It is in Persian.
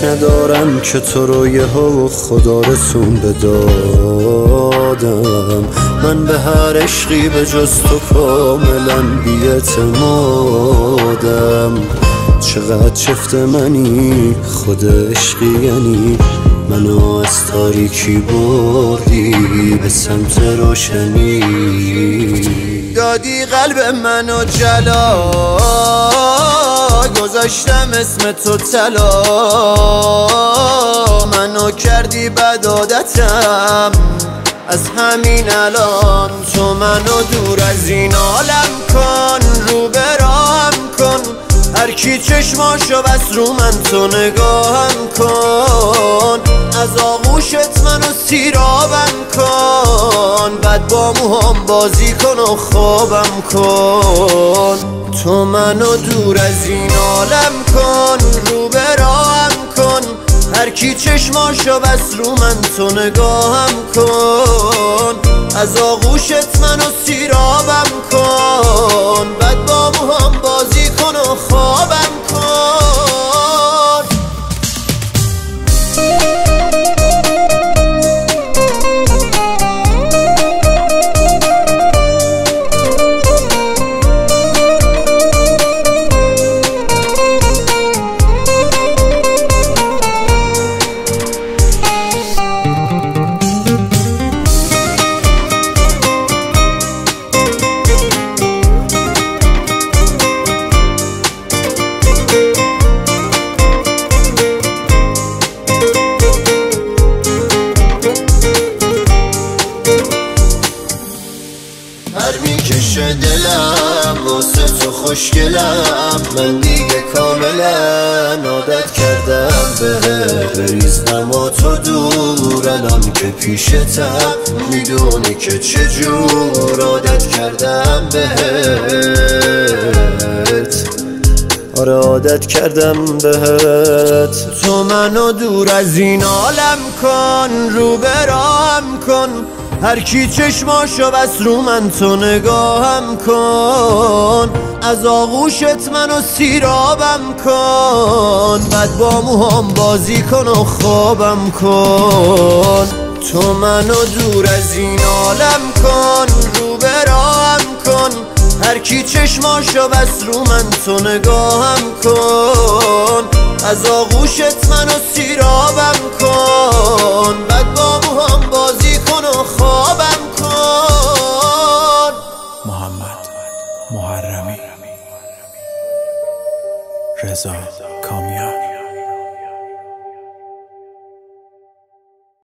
ندارم که تو رو یهو خدا رسون بدادم. من به هر عشقی به جز تو کاملا بی‌اعتمادم. چقدر چفت منی خود عشقی، یعنی منو از تاریکی بردی به سمت روشنی. دادی قلب منو جلا، گذاشتم اسم تو طلا. منو کردی بد عادتم، از همین الان تو منو دور از این عالم کن. رو برام کن هر کی چشماشو بس رو من، تو نگاهم کن. از آغوشت منو سیرابم کن، بعد با موهام بازی کن و خوابم کن. تو منو دور از این عالم کن، رو برام کن هر کی چشماشو بس رو من، تو نگاهم کن. از آغوشت منو سیرابم کن، بعد با موهام بازی کن و خوابم کن. میکشه دلم واسه تو خوشگلم. من دیگه کاملا عادت کردم بهت. بریزم و تو دور الان که پیشتم، میدونی که چجور عادت کردم بهت. آره عادت کردم بهت. تو منو دور از این عالم کن، رو برام کن هر کی چشماشو بس رو من، تو نگاهم کن. از آغوشت منو سیرابم کن، بعد با موهام بازی کن و خوابم کن. تو منو دور از این عالم کن، رو برام کن هر کی چشماشو بس رو من، تو نگاهم کن. از آغوشت منو سیرابم کن، بعد با موهام بازی کن و خوابم کن. محمد محرمی رضا